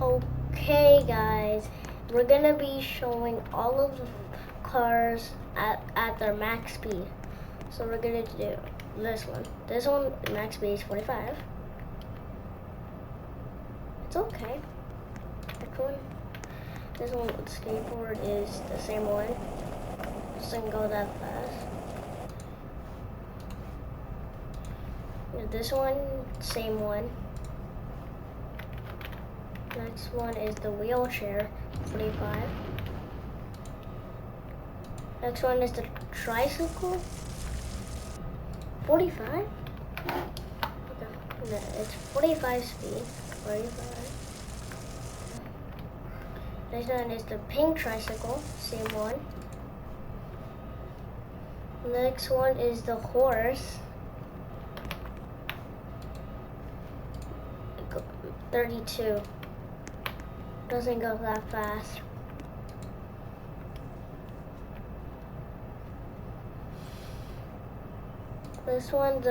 Okay guys, we're gonna be showing all of the cars at their max speed. So we're gonna do this one. This one max speed is 45. It's okay. This one skateboard is the same one. Doesn't go that fast. This one, same one. Next one is the wheelchair, 45. Next one is the tricycle, 45. No, it's 45 speed, 45. Next one is the pink tricycle, same one. Next one is the horse, 32. Doesn't go that fast. This one,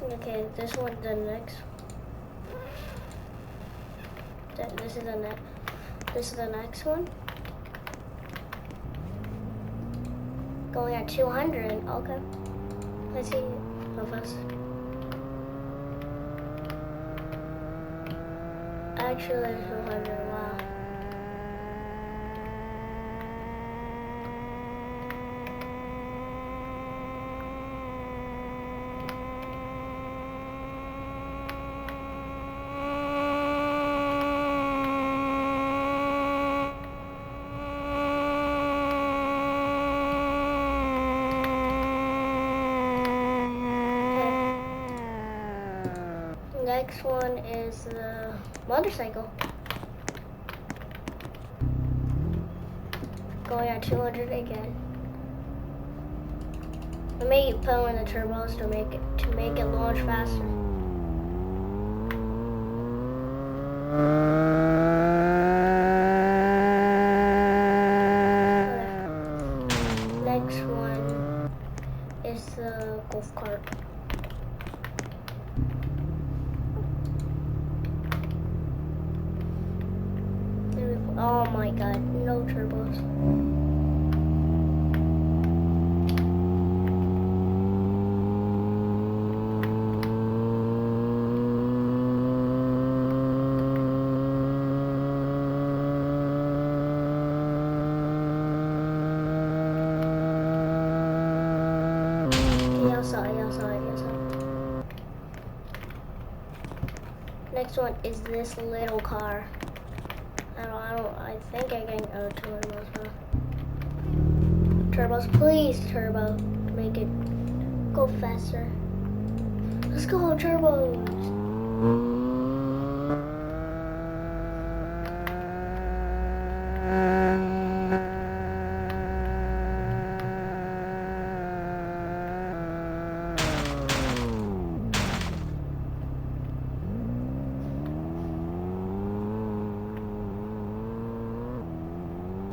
okay, this one, the next. This is the next one. Going at 200. Okay. Let's see how fast. Actually, 200. Wow. Next one is the motorcycle. Going at 200 again. I may put on the turbos to make it launch faster. Okay. Next one is the golf cart. Oh my god, no turbos. Outside. Next one is this little car. I think I can go 200 miles per hour. Turbos, please, turbo. Make it go faster. Let's go, turbos.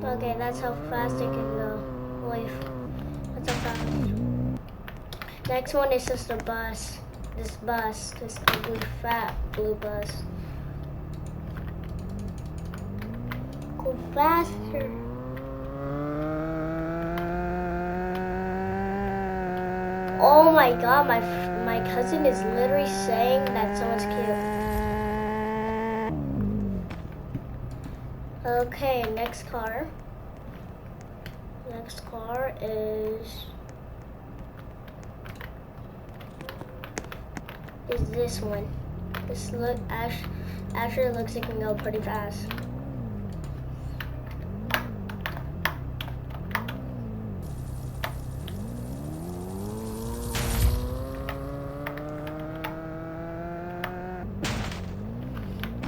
Okay, that's how fast it can go. Wait, that's how fast. Next one is just a bus. This ugly fat blue bus. Go faster. Oh my god, my cousin is literally saying that someone's cute. Okay, next car. Next car is this one. This actually looks like it can go pretty fast.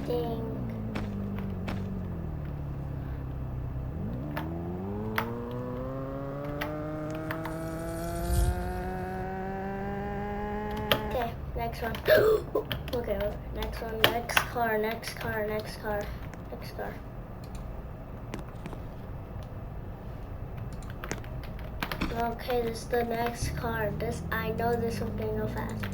Dang. Next one. Okay, next one. Next car. Okay, this is the next car. I know this one can go fast.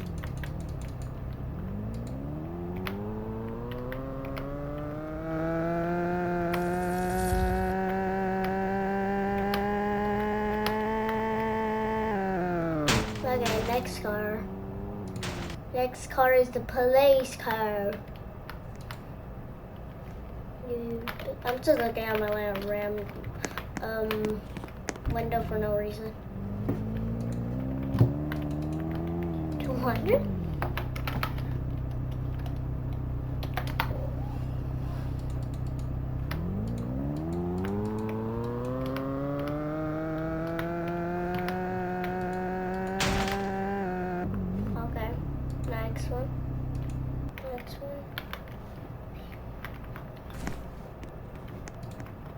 Okay, next car. Next car is the police car. I'm just looking at my RAM window for no reason. 200? Okay, next one. Next one.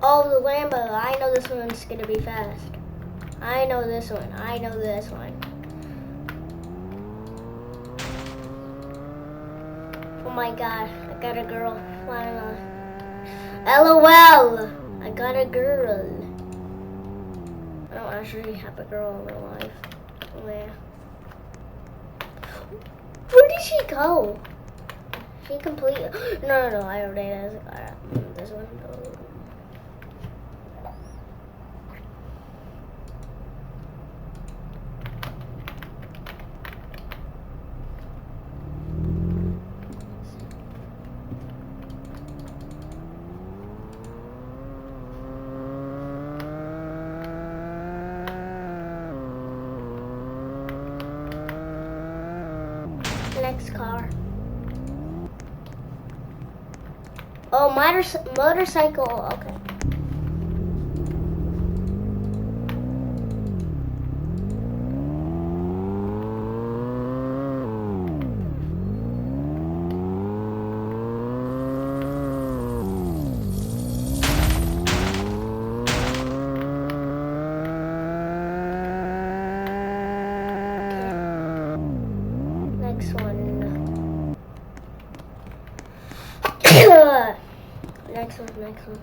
Oh, the Lambo. I know this one's gonna be fast. I know this one. I know this one. Oh my god, I got a girl. Finally. LOL! I got a girl. I don't actually have a girl in real life. Oh yeah. Where did she go? She completely. No, I already has this one. Next car. Oh, motorcycle. Okay. Next one. Next one.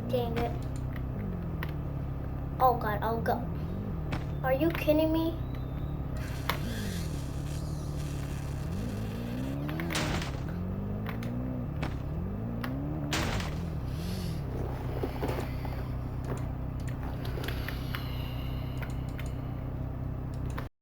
Dang it. Oh god, I'll go. Are you kidding me?